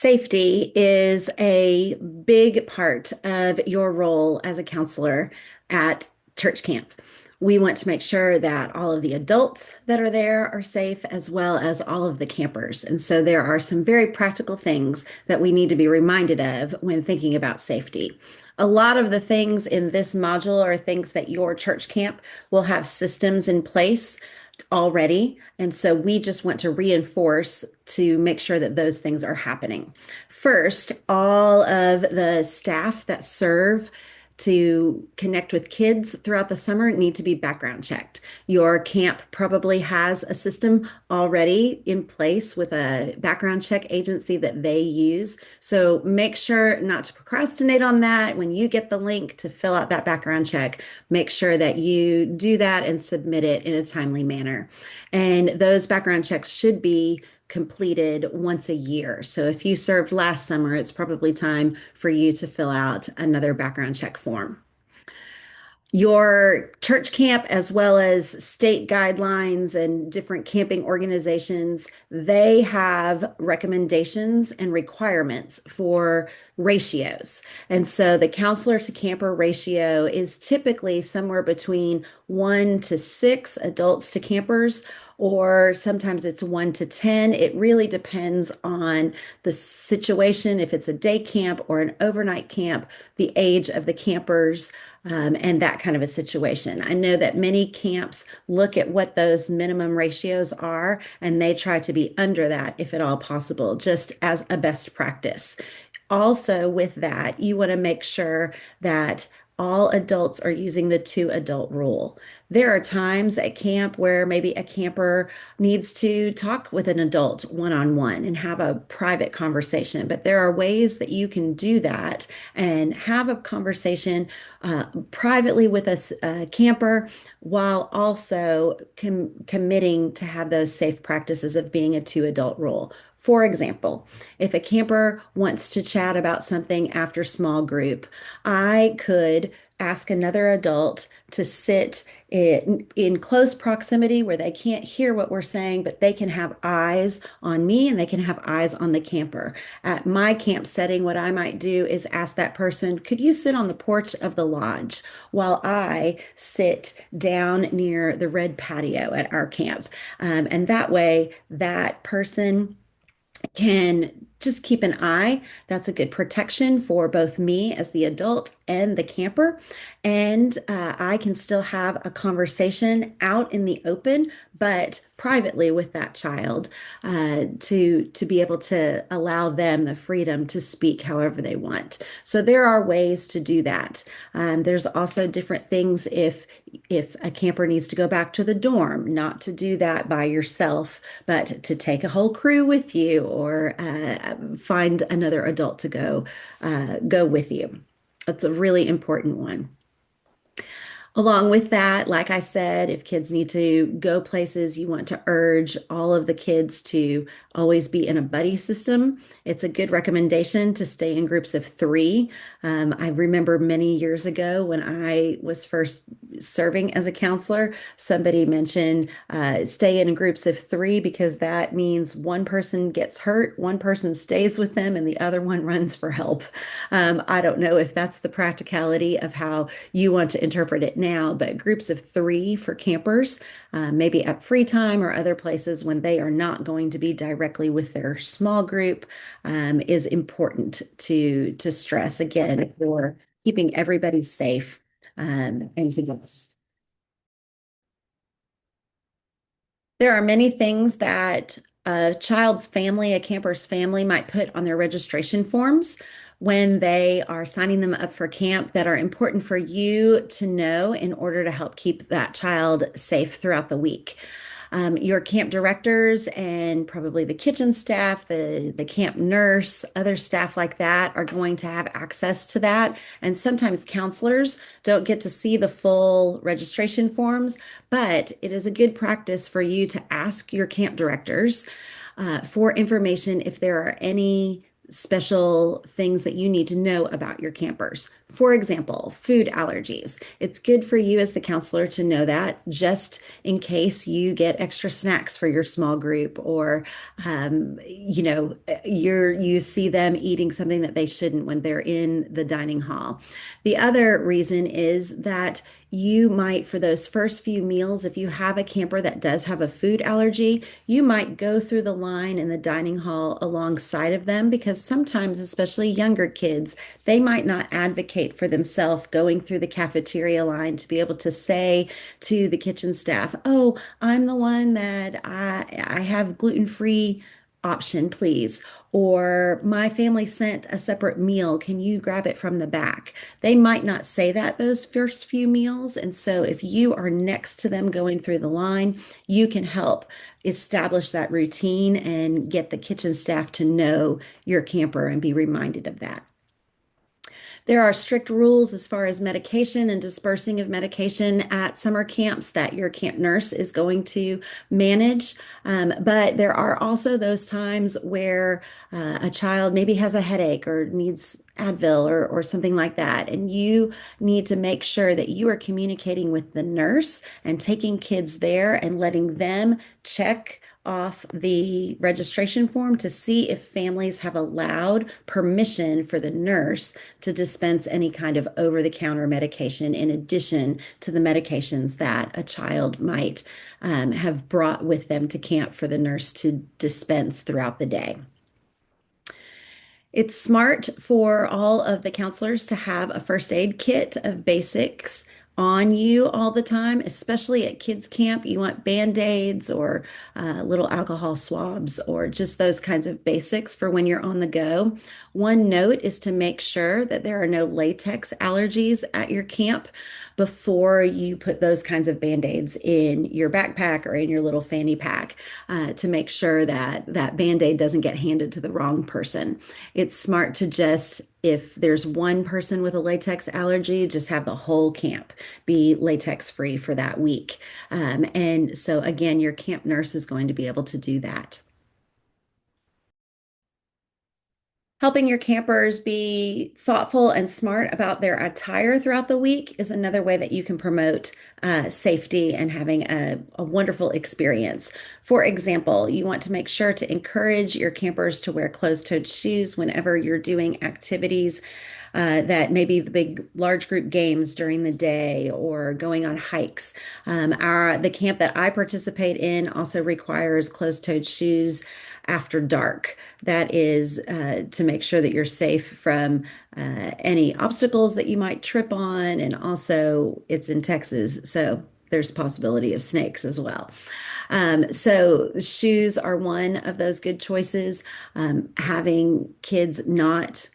Safety is a big part of your role as a counselor at church camp. We want to make sure that all of the adults that are there are safe, as well as all of the campers. And so there are some very practical things that we need to be reminded of when thinking about safety. A lot of the things in this module are things that your church camp will have systems in place already. And so we just want to reinforce to make sure that those things are happening. First, all of the staff that serve to connect with kids throughout the summer need to be background checked. Your camp probably has a system already in place with a background check agency that they use. So make sure not to procrastinate on that. When you get the link to fill out that background check, make sure that you do that and submit it in a timely manner. And those background checks should be completed once a year. So if you served last summer, it's probably time for you to fill out another background check form. Your church camp, as well as state guidelines and different camping organizations, they have recommendations and requirements for ratios. And so the counselor to camper ratio is typically somewhere between 1 to 6 adults to campers, or sometimes it's 1 to 10. It really depends on the situation, if it's a day camp or an overnight camp, the age of the campers, and that kind of a situation. I know that many camps look at what those minimum ratios are, and they try to be under that if at all possible, just as a best practice. Also, with that, you want to make sure that all adults are using the two adult rule. There are times at camp where maybe a camper needs to talk with an adult one on one and have a private conversation, but there are ways that you can do that and have a conversation privately with a camper while also committing to have those safe practices of being a two adult rule. For example, if a camper wants to chat about something after small group, I could ask another adult to sit in close proximity where they can't hear what we're saying, but they can have eyes on me and they can have eyes on the camper. At my camp setting, what I might do is ask that person, could you sit on the porch of the lodge while I sit down near the red patio at our camp? And that way, that person can just keep an eye. That's a good protection for both me as the adult and the camper. And I can still have a conversation out in the open, but privately with that child to be able to allow them the freedom to speak however they want. So there are ways to do that. There's also different things if a camper needs to go back to the dorm, not to do that by yourself, but to take a whole crew with you or find another adult to go with you. That's a really important one. Along with that, like I said, if kids need to go places, you want to urge all of the kids to always be in a buddy system. It's a good recommendation to stay in groups of three. I remember many years ago when I was first serving as a counselor, somebody mentioned stay in groups of three because that means one person gets hurt, one person stays with them, and the other one runs for help. I don't know if that's the practicality of how you want to interpret it now, but groups of three for campers, maybe at free time or other places when they are not going to be directly with their small group, is important to stress again for keeping everybody safe and together. There are many things that a child's family, a camper's family might put on their registration forms when they are signing them up for camp that are important for you to know in order to help keep that child safe throughout the week. Your camp directors and probably the kitchen staff, the camp nurse, other staff like that are going to have access to that. And sometimes counselors don't get to see the full registration forms, but it is a good practice for you to ask your camp directors for information if there are any special things that you need to know about your campers. For example, food allergies. It's good for you as the counselor to know that just in case you get extra snacks for your small group or you see them eating something that they shouldn't when they're in the dining hall. The other reason is that you might, for those first few meals, if you have a camper that does have a food allergy, you might go through the line in the dining hall alongside of them because sometimes, especially younger kids, they might not advocate for themselves going through the cafeteria line to be able to say to the kitchen staff, "Oh, I'm the one that I have gluten-free option, please." Or my family sent a separate meal. Can you grab it from the back? They might not say that those first few meals. And so if you are next to them going through the line, you can help establish that routine and get the kitchen staff to know your camper and be reminded of that. There are strict rules as far as medication and dispersing of medication at summer camps that your camp nurse is going to manage. But there are also those times where a child maybe has a headache or needs Advil or something like that. And you need to make sure that you are communicating with the nurse and taking kids there and letting them check off the registration form to see if families have allowed permission for the nurse to dispense any kind of over-the-counter medication in addition to the medications that a child might have brought with them to camp for the nurse to dispense throughout the day. It's smart for all of the counselors to have a first aid kit of basics on you all the time, especially at kids camp. You want band-aids or little alcohol swabs or just those kinds of basics for when you're on the go. One note is to make sure that there are no latex allergies at your camp before you put those kinds of band-aids in your backpack or in your little fanny pack to make sure that that band-aid doesn't get handed to the wrong person. It's smart to just, if there's one person with a latex allergy, just have the whole camp be latex free for that week. And so, again, your camp nurse is going to be able to do that. Helping your campers be thoughtful and smart about their attire throughout the week is another way that you can promote safety and having a wonderful experience. For example, you want to make sure to encourage your campers to wear closed-toed shoes whenever you're doing activities that maybe the big, large group games during the day or going on hikes. The camp that I participate in also requires closed-toed shoes after dark. That is to make sure that you're safe from any obstacles that you might trip on. And also, it's in Texas, so there's possibility of snakes as well. So shoes are one of those good choices. Having kids not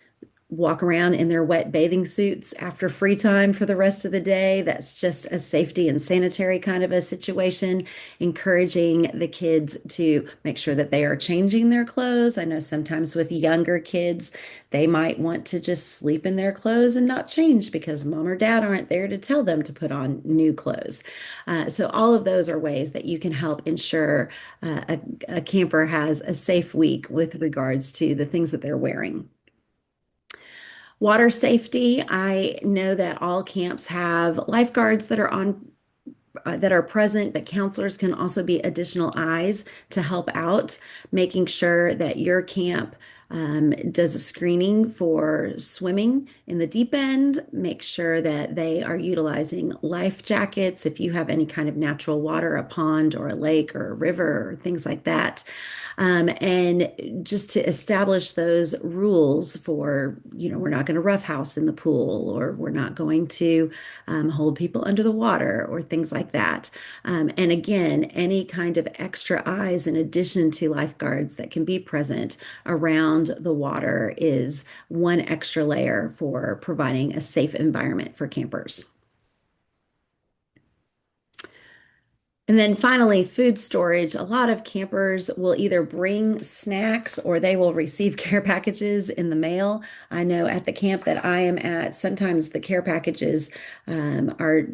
walk around in their wet bathing suits after free time for the rest of the day. That's just a safety and sanitary kind of a situation. Encouraging the kids to make sure that they are changing their clothes. I know sometimes with younger kids, they might want to just sleep in their clothes and not change because mom or dad aren't there to tell them to put on new clothes. So all of those are ways that you can help ensure a camper has a safe week with regards to the things that they're wearing. Water safety. I know that all camps have lifeguards that are present, but counselors can also be additional eyes to help out, making sure that your camp does a screening for swimming in the deep end. Make sure that they are utilizing life jackets if you have any kind of natural water, a pond or a lake or a river or things like that. And just to establish those rules for, we're not going to roughhouse in the pool or we're not going to hold people under the water or things like that. And again, any kind of extra eyes in addition to lifeguards that can be present around the water is one extra layer for providing a safe environment for campers. And then finally, food storage. A lot of campers will either bring snacks or they will receive care packages in the mail. I know at the camp that I am at, sometimes the care packages are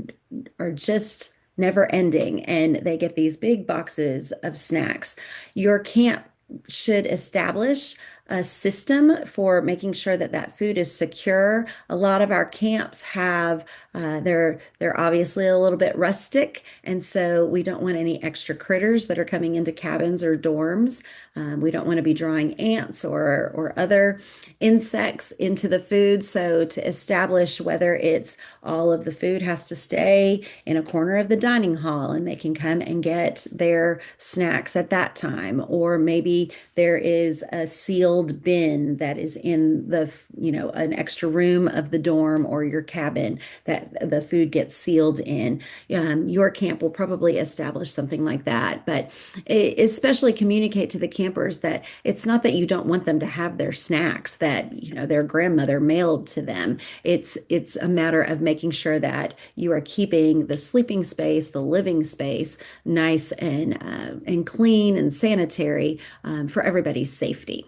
just never ending and they get these big boxes of snacks. Your camp should establish a system for making sure that that food is secure. A lot of our camps have they're obviously a little bit rustic, and so we don't want any extra critters that are coming into cabins or dorms. We don't want to be drawing ants or other insects into the food. So to establish whether it's all of the food has to stay in a corner of the dining hall and they can come and get their snacks at that time, or maybe there is a sealed bin that is in an extra room of the dorm or your cabin that the food gets sealed in. Your camp will probably establish something like that, but especially communicate to the campers that it's not that you don't want them to have their snacks that, their grandmother mailed to them. It's a matter of making sure that you are keeping the sleeping space, the living space nice and clean and sanitary for everybody's safety.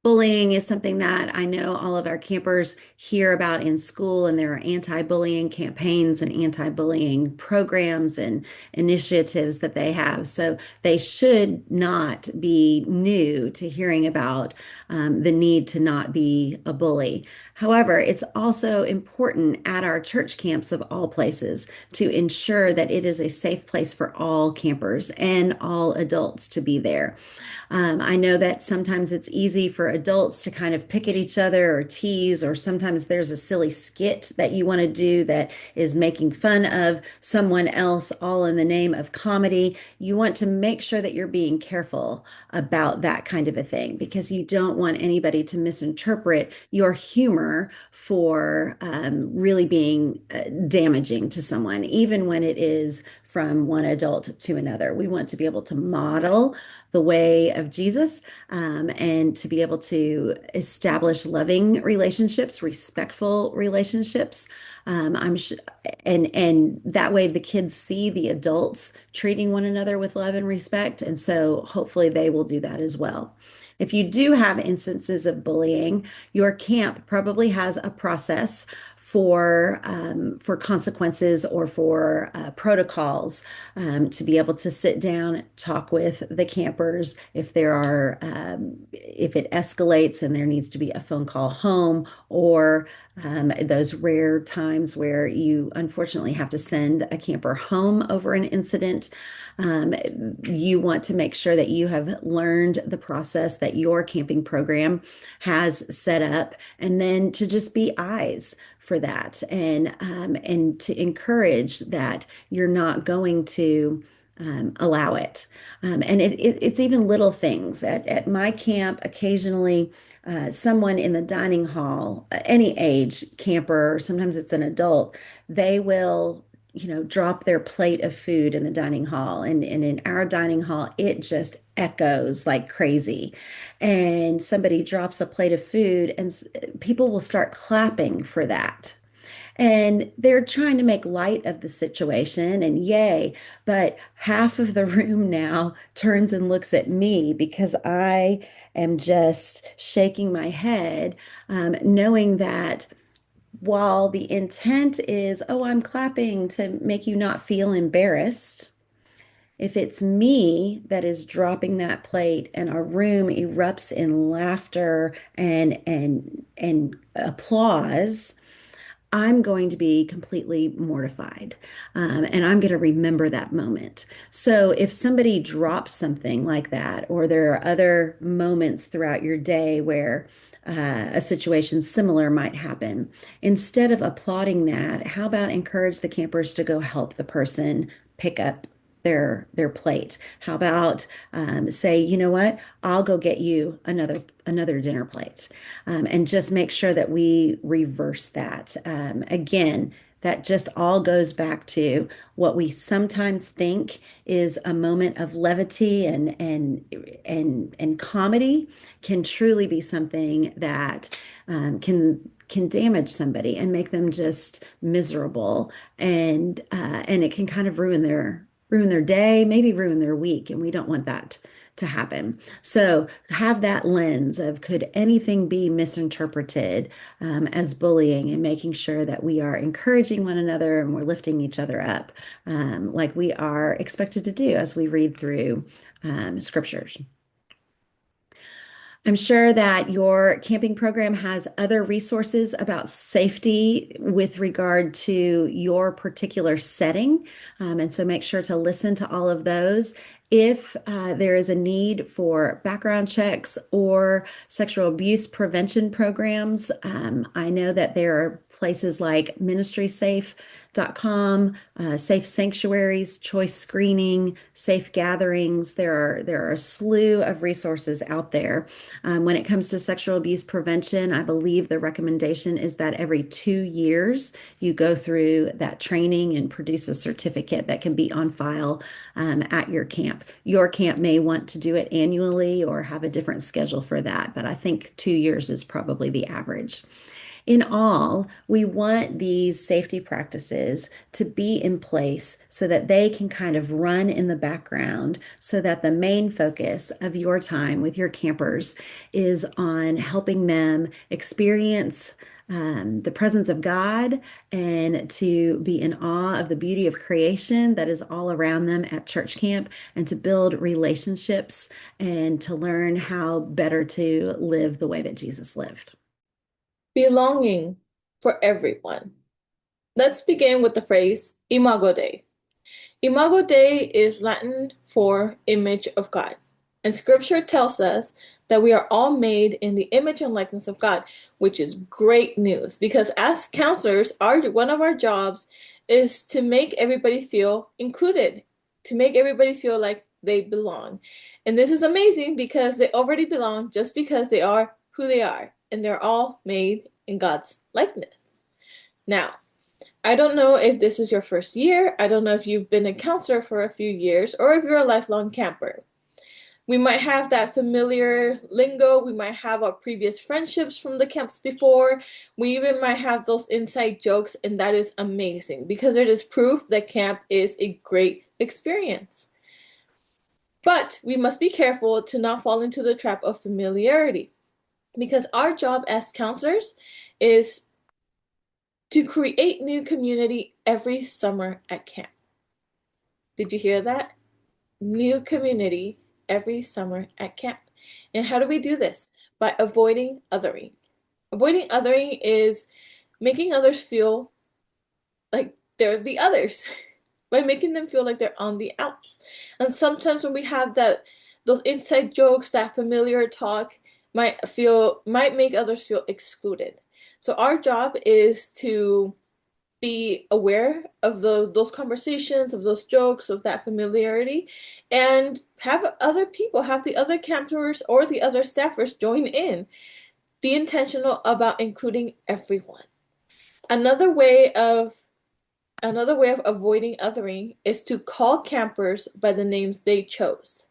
Bullying is something that I know all of our campers hear about in school, and there are anti-bullying campaigns and anti-bullying programs and initiatives that they have. So they should not be new to hearing about the need to not be a bully. However, it's also important at our church camps of all places to ensure that it is a safe place for all campers and all adults to be there. I know that sometimes it's easy for adults to kind of pick at each other or tease, or sometimes there's a silly skit that you want to do that is making fun of someone else, all in the name of comedy. You want to make sure that you're being careful about that kind of a thing because you don't want anybody to misinterpret your humor for really being damaging to someone, even when it is from one adult to another. We want to be able to model the way of Jesus, and to be able to establish loving relationships, respectful relationships. I'm sure, and that way the kids see the adults treating one another with love and respect, and so hopefully they will do that as well. If you do have instances of bullying, your camp probably has a process for consequences or for protocols to be able to sit down, talk with the campers if it escalates and there needs to be a phone call home, or those rare times where you unfortunately have to send a camper home over an incident. You want to make sure that you have learned the process that your camping program has set up, and then to just be eyes for that, and to encourage that you're not going to allow it. And it's even little things. At my camp, occasionally someone in the dining hall, any age camper, sometimes it's an adult, they will, drop their plate of food in the dining hall. And in our dining hall, it just echoes like crazy. And somebody drops a plate of food, and people will start clapping for that. And they're trying to make light of the situation, and yay, but half of the room now turns and looks at me because I am just shaking my head, knowing that while the intent is, oh, I'm clapping to make you not feel embarrassed, if it's me that is dropping that plate and our room erupts in laughter and applause, I'm going to be completely mortified. And I'm going to remember that moment. So if somebody drops something like that, or there are other moments throughout your day where a situation similar might happen, instead of applauding that, how about encourage the campers to go help the person pick up their plate? How about say, you know what, I'll go get you another dinner plate, and just make sure that we reverse that. Again, that just all goes back to what we sometimes think is a moment of levity and comedy can truly be something that can damage somebody and make them just miserable, and it can kind of ruin their day, maybe ruin their week, and we don't want that to happen. So have that lens of could anything be misinterpreted as bullying, and making sure that we are encouraging one another and we're lifting each other up, like we are expected to do as we read through scriptures. I'm sure that your camping program has other resources about safety with regard to your particular setting. And so make sure to listen to all of those. If there is a need for background checks or sexual abuse prevention programs, I know that there are places like ministrysafe.com, safe sanctuaries, choice screening, safe gatherings. There are a slew of resources out there. When it comes to sexual abuse prevention, I believe the recommendation is that every 2 years you go through that training and produce a certificate that can be on file at your camp. Your camp may want to do it annually or have a different schedule for that, but I think 2 years is probably the average. In all, we want these safety practices to be in place so that they can kind of run in the background so that the main focus of your time with your campers is on helping them experience the presence of God and to be in awe of the beauty of creation that is all around them at church camp and to build relationships and to learn how better to live the way that Jesus lived. Belonging for everyone. Let's begin with the phrase Imago Dei. Imago Dei is Latin for image of God. And scripture tells us that we are all made in the image and likeness of God, which is great news because as counselors, one of our jobs is to make everybody feel included, to make everybody feel like they belong. And this is amazing because they already belong just because they are who they are, and they're all made in God's likeness. Now, I don't know if this is your first year. I don't know if you've been a counselor for a few years or if you're a lifelong camper. We might have that familiar lingo. We might have our previous friendships from the camps before. We even might have those inside jokes, and that is amazing because it is proof that camp is a great experience. But we must be careful to not fall into the trap of familiarity because our job as counselors is to create new community every summer at camp. Did you hear that? New community every summer at camp. And how do we do this? By avoiding othering. Avoiding othering is making others feel like they're the others, by making them feel like they're on the outs. And sometimes when we have those inside jokes, that familiar talk might make others feel excluded. So our job is to be aware of those conversations, of those jokes, of that familiarity, and have other people, have the other campers or the other staffers join in. Be intentional about including everyone. Another way of another way of avoiding othering is to call campers by the names they chose.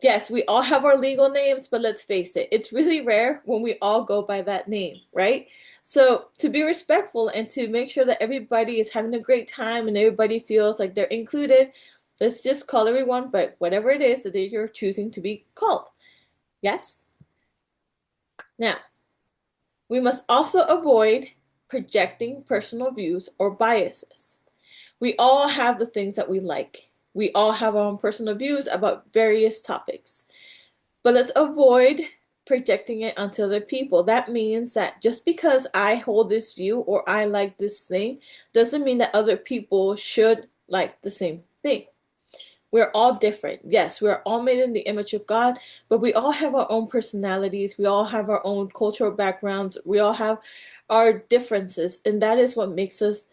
Yes, we all have our legal names, but let's face it, it's really rare when we all go by that name, right? So, to be respectful and to make sure that everybody is having a great time and everybody feels like they're included, let's just call everyone by whatever it is that you're choosing to be called. Yes? Now, we must also avoid projecting personal views or biases. We all have the things that we like. We all have our own personal views about various topics. But let's avoid projecting it onto other people. That means that just because I hold this view or I like this thing doesn't mean that other people should like the same thing. We're all different. Yes, we're all made in the image of God, but we all have our own personalities. We all have our own cultural backgrounds. We all have our differences, and that is what makes us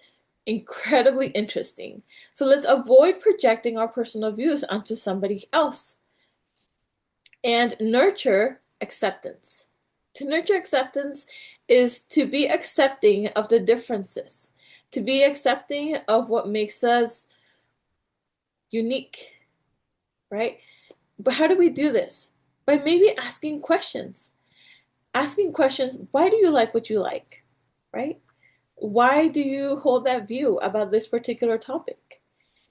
incredibly interesting. So let's avoid projecting our personal views onto somebody else and nurture acceptance. To nurture acceptance is to be accepting of the differences, to be accepting of what makes us unique, right? But how do we do this? By maybe asking questions. Asking questions, why do you like what you like? Right? Why do you hold that view about this particular topic?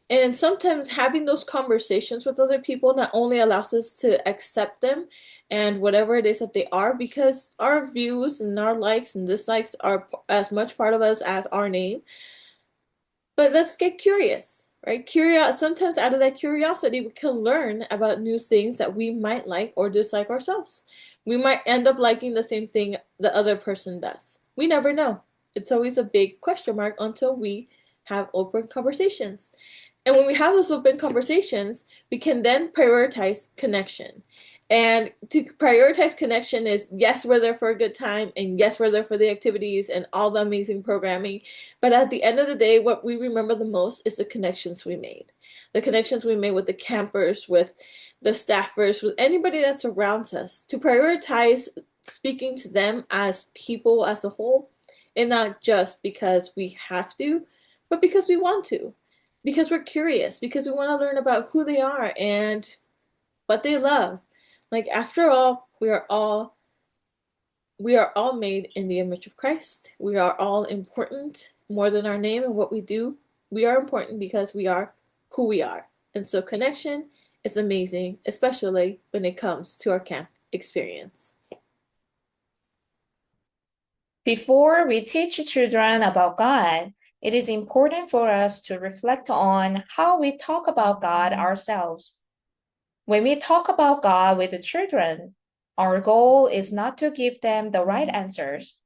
And sometimes having those conversations with other people not only allows us to accept them and whatever it is that they are, because our views and our likes and dislikes are as much part of us as our name, but let's get curious. right? Sometimes out of that curiosity, we can learn about new things that we might like or dislike ourselves. We might end up liking the same thing the other person does. We never know. It's always a big question mark until we have open conversations. And when we have those open conversations, we can then prioritize connection. And to prioritize connection is yes, we're there for a good time, and yes, we're there for the activities and all the amazing programming. But at the end of the day, what we remember the most is the connections we made. The connections we made with the campers, with the staffers, with anybody that surrounds us. To prioritize speaking to them as people as a whole, and not just because we have to, but because we want to, because we're curious, because we want to learn about who they are and what they love. Like after all, we are all made in the image of Christ. We are all important more than our name and what we do. We are important because we are who we are. And so connection is amazing, especially when it comes to our camp experience. Before we teach children about God, it is important for us to reflect on how we talk about God ourselves. When we talk about God with the children, our goal is not to give them the right answers.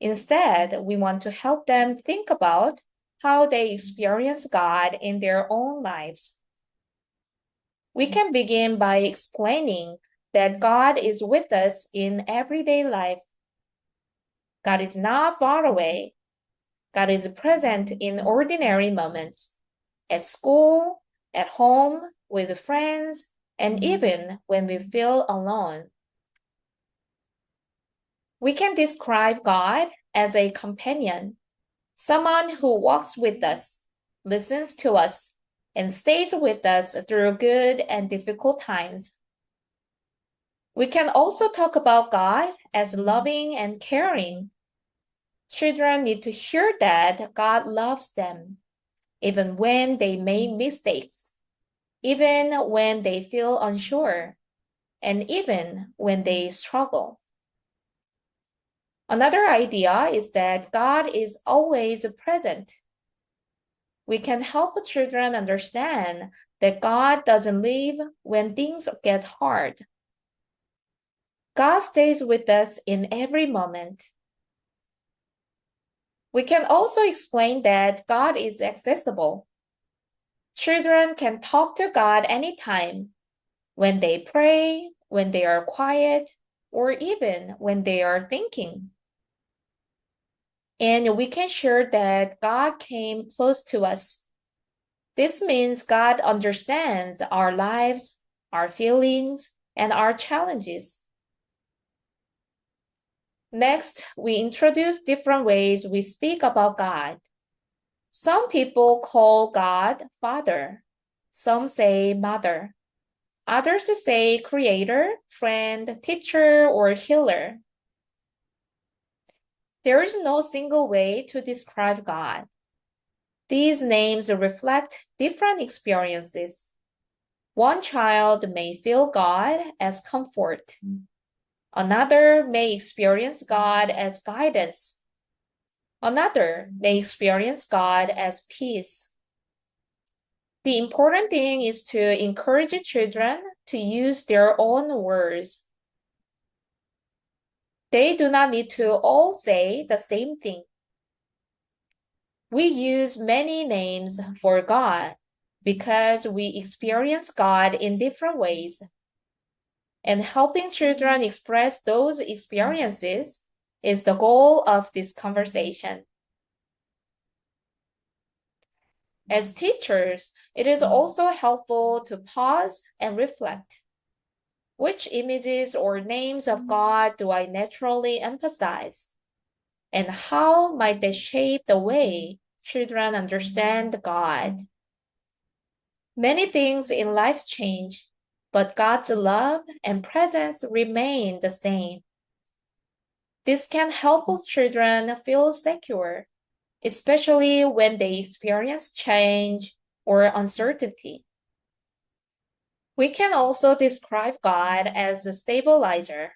Instead, we want to help them think about how they experience God in their own lives. We can begin by explaining that God is with us in everyday life. God is not far away. God is present in ordinary moments, at school, at home, with friends, and even when we feel alone. We can describe God as a companion, someone who walks with us, listens to us, and stays with us through good and difficult times. We can also talk about God as loving and caring. Children need to hear that God loves them, even when they make mistakes, even when they feel unsure, and even when they struggle. Another idea is that God is always present. We can help children understand that God doesn't leave when things get hard. God stays with us in every moment. We can also explain that God is accessible. Children can talk to God anytime, when they pray, when they are quiet, or even when they are thinking. And we can share that God came close to us. This means God understands our lives, our feelings, and our challenges. Next, we introduce different ways we speak about God. Some people call God Father. Some say Mother. Others say Creator, Friend, Teacher, or Healer. There is no single way to describe God. These names reflect different experiences. One child may feel God as comfort. Another may experience God as guidance. Another may experience God as peace. The important thing is to encourage children to use their own words. They do not need to all say the same thing. We use many names for God because we experience God in different ways. And helping children express those experiences is the goal of this conversation. As teachers, it is also helpful to pause and reflect. Which images or names of God do I naturally emphasize? And how might they shape the way children understand God? Many things in life change, but God's love and presence remain the same. This can help children feel secure, especially when they experience change or uncertainty. We can also describe God as a stabilizer.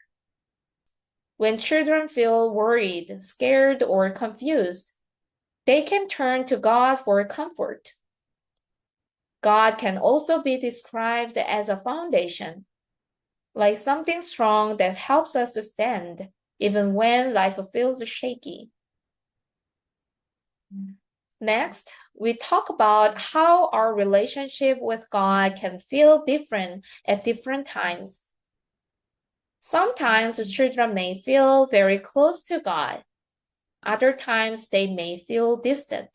When children feel worried, scared, or confused, they can turn to God for comfort. God can also be described as a foundation, like something strong that helps us to stand even when life feels shaky. Next, we talk about how our relationship with God can feel different at different times. Sometimes children may feel very close to God. Other times they may feel distant.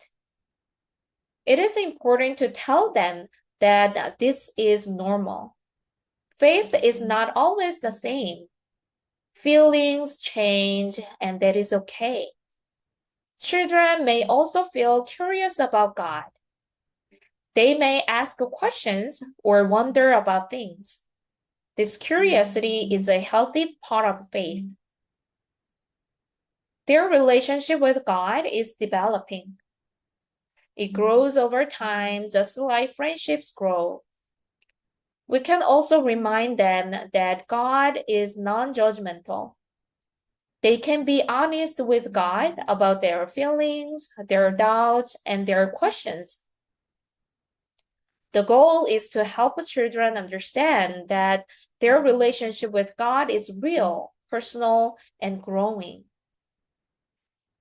It is important to tell them that this is normal. Faith is not always the same. Feelings change, and that is okay. Children may also feel curious about God. They may ask questions or wonder about things. This curiosity is a healthy part of faith. Their relationship with God is developing. It grows over time, just like friendships grow. We can also remind them that God is non-judgmental. They can be honest with God about their feelings, their doubts, and their questions. The goal is to help children understand that their relationship with God is real, personal, and growing.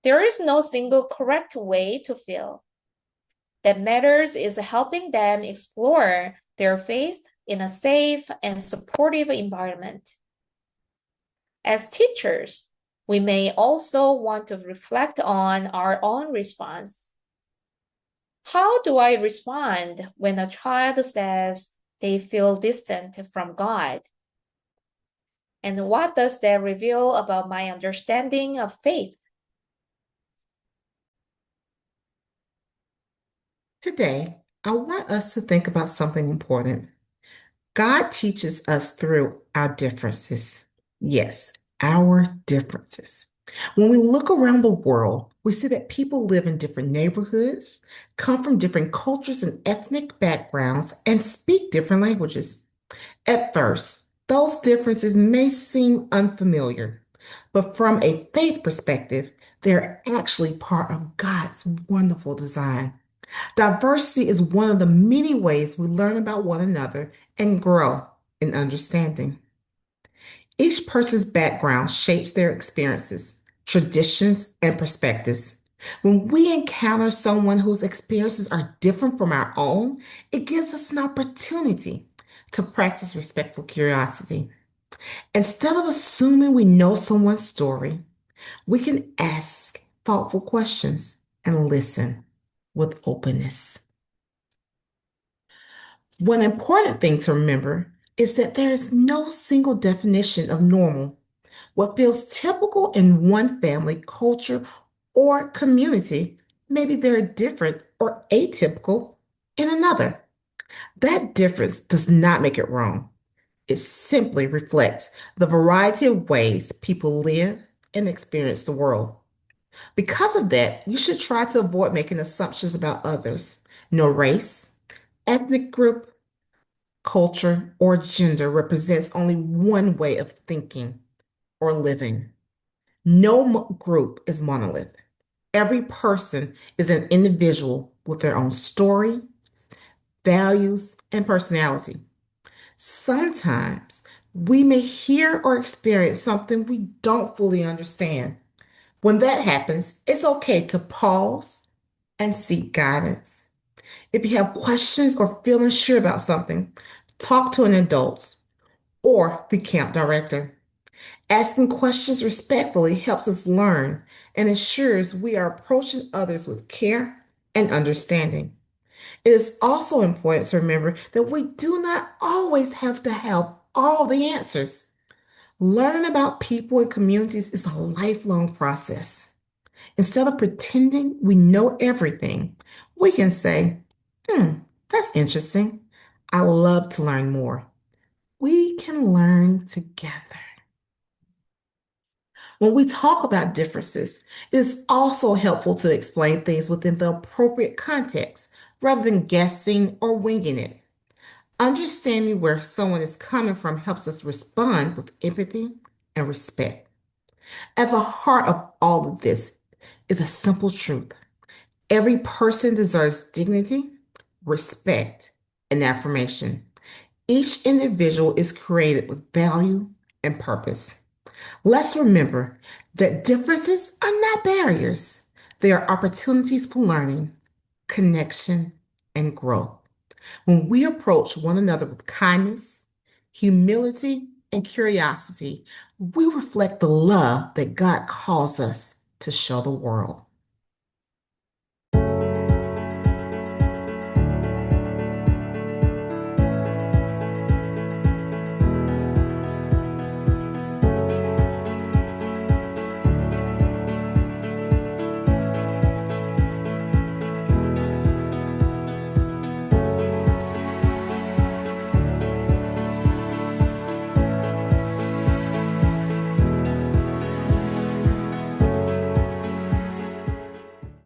There is no single correct way to feel. That matters is helping them explore their faith in a safe and supportive environment. As teachers, we may also want to reflect on our own response. How do I respond when a child says they feel distant from God? And what does that reveal about my understanding of faith? Today, I want us to think about something important. God teaches us through our differences. Yes, our differences. When we look around the world, we see that people live in different neighborhoods, come from different cultures and ethnic backgrounds, and speak different languages. At first, those differences may seem unfamiliar, but from a faith perspective, they're actually part of God's wonderful design. Diversity is one of the many ways we learn about one another and grow in understanding. Each person's background shapes their experiences, traditions, and perspectives. When we encounter someone whose experiences are different from our own, it gives us an opportunity to practice respectful curiosity. Instead of assuming we know someone's story, we can ask thoughtful questions and listen with openness. One important thing to remember is that there is no single definition of normal. What feels typical in one family, culture, or community may be very different or atypical in another. That difference does not make it wrong. It simply reflects the variety of ways people live and experience the world. Because of that, you should try to avoid making assumptions about others. No race, ethnic group, culture, or gender represents only one way of thinking or living. No group is monolith. Every person is an individual with their own story, values, and personality. Sometimes we may hear or experience something we don't fully understand. When that happens, it's okay to pause and seek guidance. If you have questions or feel unsure about something, talk to an adult or the camp director. Asking questions respectfully helps us learn and ensures we are approaching others with care and understanding. It is also important to remember that we do not always have to have all the answers. Learning about people and communities is a lifelong process. Instead of pretending we know everything, we can say, that's interesting. I love to learn more. We can learn together. When we talk about differences, it is also helpful to explain things within the appropriate context rather than guessing or winging it. Understanding where someone is coming from helps us respond with empathy and respect. At the heart of all of this is a simple truth. Every person deserves dignity, respect, and affirmation. Each individual is created with value and purpose. Let's remember that differences are not barriers. They are opportunities for learning, connection, and growth. When we approach one another with kindness, humility, and curiosity, we reflect the love that God calls us to show the world.